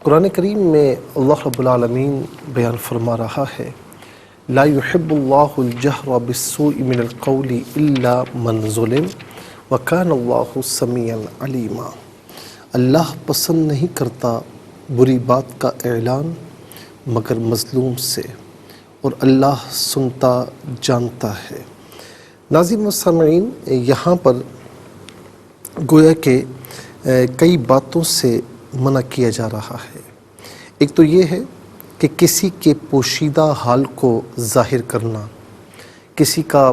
قرآن کریم میں اللہ رب العالمین بیان فرما رہا ہے، لا يحب اللہ الجہر بالسوء من القول الا من ظلم وکان اللہ سمیعا علیما۔ اللہ پسند نہیں کرتا بری بات کا اعلان مگر مظلوم سے، اور اللہ سنتا جانتا ہے۔ ناظرین و سامعین، یہاں پر گویا کہ کئی باتوں سے منع کیا جا رہا ہے۔ ایک تو یہ ہے کہ کسی کے پوشیدہ حال کو ظاہر کرنا، کسی کا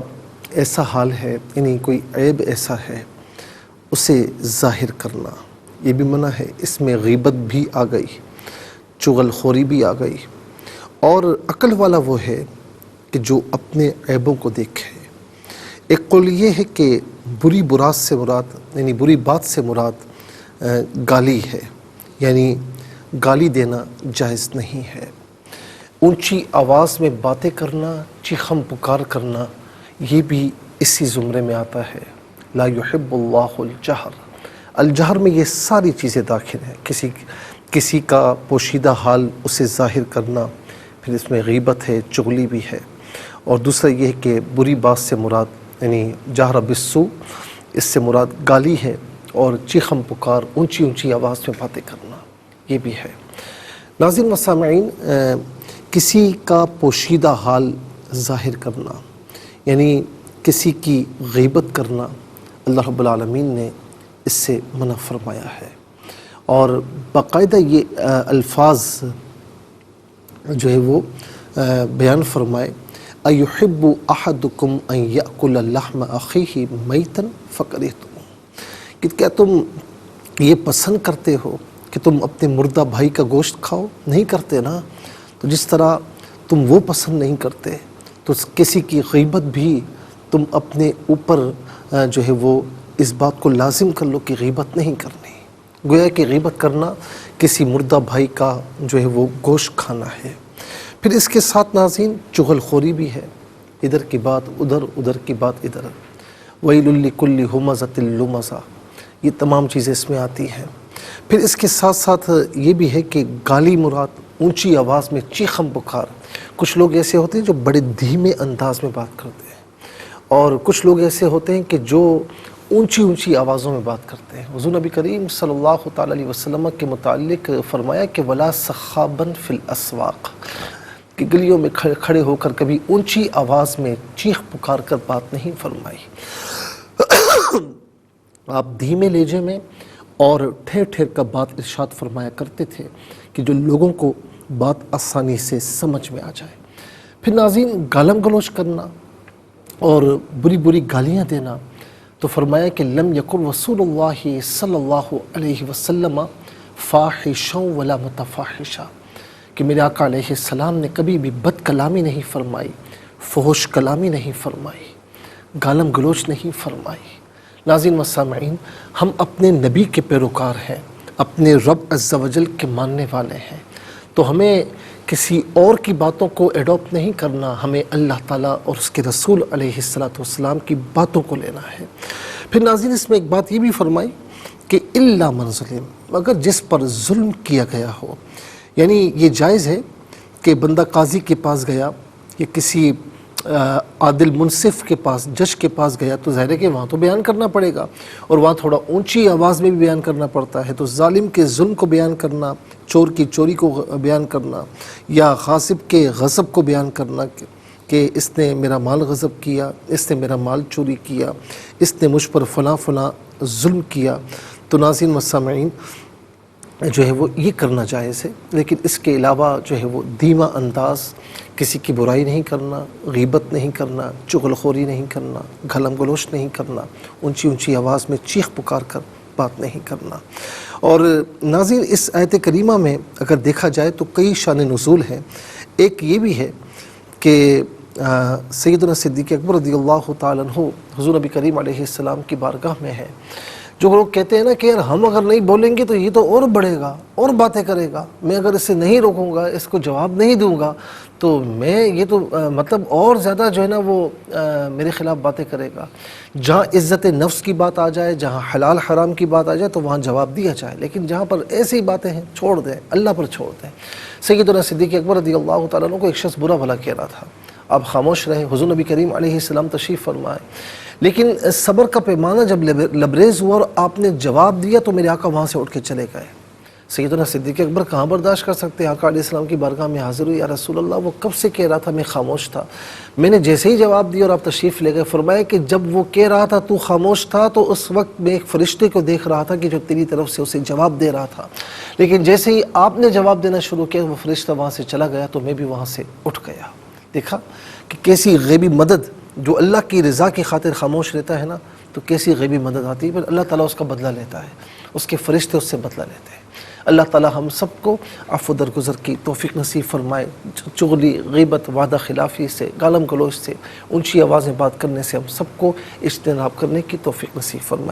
ایسا حال ہے، یعنی کوئی عیب ایسا ہے اسے ظاہر کرنا، یہ بھی منع ہے۔ اس میں غیبت بھی آ گئی، چغل خوری بھی آ گئی، اور عقل والا وہ ہے کہ جو اپنے عیبوں کو دیکھے۔ ایک قول یہ ہے کہ بری بات سے مراد گالی ہے، یعنی گالی دینا جائز نہیں ہے۔ اونچی آواز میں باتیں کرنا، چیخم پکار کرنا، یہ بھی اسی زمرے میں آتا ہے۔ لا يحب اللہ الجہر، الجہر میں یہ ساری چیزیں داخل ہیں، کسی کا پوشیدہ حال اسے ظاہر کرنا، پھر اس میں غیبت ہے، چغلی بھی ہے، اور دوسرا یہ ہے کہ بری بات سے مراد یعنی جہر بالسوء، اس سے مراد گالی ہے، اور چیخم پکار، اونچی آواز میں باتیں کرنا، یہ بھی ہے۔ ناظرین و سامعین، کسی کا پوشیدہ حال ظاہر کرنا یعنی کسی کی غیبت کرنا، اللہ رب العالمین نے اس سے منع فرمایا ہے، اور باقاعدہ یہ الفاظ جو ہے وہ بیان فرمائے، اَيُحِبُّ أَحَدُكُمْ أَن يَأْكُلَ لَحْمَ أَخِيهِ مَيْتًا فَكَرِهْتُمُوهُ، کہ کیا تم یہ پسند کرتے ہو کہ تم اپنے مردہ بھائی کا گوشت کھاؤ؟ نہیں کرتے نا۔ تو جس طرح تم وہ پسند نہیں کرتے تو کسی کی غیبت بھی تم اپنے اوپر جو ہے وہ اس بات کو لازم کر لو کہ غیبت نہیں کرنی۔ گویا کہ غیبت کرنا کسی مردہ بھائی کا جو ہے وہ گوشت کھانا ہے۔ پھر اس کے ساتھ ناظرین چغل خوری بھی ہے، ادھر کی بات ادھر، ادھر کی بات ادھر۔ وَيْلٌ لِكُلِّ هُمَزَةٍ لُمَزَةٍ، یہ تمام چیزیں اس میں آتی ہیں۔ پھر اس کے ساتھ ساتھ یہ بھی ہے کہ گالی مراد، اونچی آواز میں چیخم پکار۔ کچھ لوگ ایسے ہوتے ہیں جو بڑے دھیمے انداز میں بات کرتے ہیں، اور کچھ لوگ ایسے ہوتے ہیں کہ جو اونچی آوازوں میں بات کرتے ہیں۔ حضور نبی کریم صلی اللہ تعالیٰ علیہ وسلم کے متعلق فرمایا کہ وَلَا صَخَّابًا فِي الْأَسْوَاقِ، کہ گلیوں میں کھڑے ہو کر کبھی اونچی آواز میں چیخ پکار کر بات نہیں فرمائی۔ آپ دھیمے لہجے میں اور ٹھیر کا بات ارشاد فرمایا کرتے تھے کہ جو لوگوں کو بات آسانی سے سمجھ میں آ جائے۔ پھر ناظرین گالم گلوچ کرنا اور بری گالیاں دینا، تو فرمایا کہ لم یکن رسول اللہ صلی اللہ علیہ وسلم فاحشا ولا متفاحشا، کہ میرے آقا علیہ السلام نے کبھی بھی بد کلامی نہیں فرمائی، فحش کلامی نہیں فرمائی، گالم گلوچ نہیں فرمائی۔ ناظرین و سامعین، ہم اپنے نبی کے پیروکار ہیں، اپنے رب عز و جل کے ماننے والے ہیں، تو ہمیں کسی اور کی باتوں کو ایڈاپٹ نہیں کرنا، ہمیں اللہ تعالیٰ اور اس کے رسول علیہ السلام کی باتوں کو لینا ہے۔ پھر ناظرین اس میں ایک بات یہ بھی فرمائی کہ الا من ظلم، مگر جس پر ظلم کیا گیا ہو، یعنی یہ جائز ہے کہ بندہ قاضی کے پاس گیا یا کسی عادل منصف کے پاس، جج کے پاس گیا، تو ظاہر ہے کہ وہاں تو بیان کرنا پڑے گا، اور وہاں تھوڑا اونچی آواز میں بھی بیان کرنا پڑتا ہے۔ تو ظالم کے ظلم کو بیان کرنا، چور کی چوری کو بیان کرنا، یا غاصب کے غصب کو بیان کرنا کہ اس نے میرا مال غصب کیا، اس نے میرا مال چوری کیا، اس نے مجھ پر فلاں ظلم کیا، تو ناظرین و سامعین جو ہے وہ یہ کرنا جائز ہے۔ لیکن اس کے علاوہ جو ہے وہ دھیما انداز، کسی کی برائی نہیں کرنا، غیبت نہیں کرنا، چغل خوری نہیں کرنا، گالم گلوچ نہیں کرنا، اونچی آواز میں چیخ پکار کر بات نہیں کرنا۔ اور ناظرین اس آیت کریمہ میں اگر دیکھا جائے تو کئی شان نزول ہیں۔ ایک یہ بھی ہے کہ سیدنا صدیق اکبر رضی اللہ تعالیٰ عنہ حضور نبی کریم علیہ السلام کی بارگاہ میں ہے جو لوگ کہتے ہیں نا کہ یار ہم اگر نہیں بولیں گے تو یہ تو اور بڑھے گا اور باتیں کرے گا، میں اگر اسے نہیں روکوں گا، اس کو جواب نہیں دوں گا تو میں یہ تو مطلب اور زیادہ جو ہے نا وہ میرے خلاف باتیں کرے گا۔ جہاں عزت نفس کی بات آ جائے، جہاں حلال حرام کی بات آ جائے تو وہاں جواب دیا جائے، لیکن جہاں پر ایسی باتیں ہیں چھوڑ دیں، اللہ پر چھوڑ دیں۔ سیدنا صدیق اکبر رضی اللہ تعالیٰ عنہ کو ایک شخص برا بھلا کہہ رہا تھا، آپ خاموش رہے، حضور نبی کریم علیہ السلام تشریف فرمائے، لیکن صبر کا پیمانہ جب لبریز ہوا اور آپ نے جواب دیا تو میرے آقا وہاں سے اٹھ کے چلے گئے۔ سیدنا صدیق اکبر کہاں برداشت کر سکتے ہیں، آقا علیہ السلام کی بارگاہ میں حاضر ہوئی، یا رسول اللہ وہ کب سے کہہ رہا تھا، میں خاموش تھا، میں نے جیسے ہی جواب دیا اور آپ تشریف لے گئے۔ فرمایا کہ جب وہ کہہ رہا تھا تو خاموش تھا تو اس وقت میں ایک فرشتے کو دیکھ رہا تھا کہ جو تیری طرف سے اسے جواب دے رہا تھا، لیکن جیسے ہی آپ نے جواب دینا شروع کیا وہ فرشتہ وہاں سے چلا گیا تو میں بھی وہاں سے اٹھ گیا۔ دیکھا کہ کیسی غیبی مدد، جو اللہ کی رضا کی خاطر خاموش رہتا ہے نا تو کیسی غیبی مدد آتی ہے، پھر اللہ تعالیٰ اس کا بدلہ لیتا ہے، اس کے فرشتے اس سے بدلہ لیتے ہیں۔ اللہ تعالیٰ ہم سب کو عفو درگزر کی توفیق نصیب فرمائے، چغلی، غیبت، وعدہ خلافی سے، گالم گلوچ سے، اونچی آوازیں بات کرنے سے ہم سب کو اجتناب کرنے کی توفیق نصیب فرمائے۔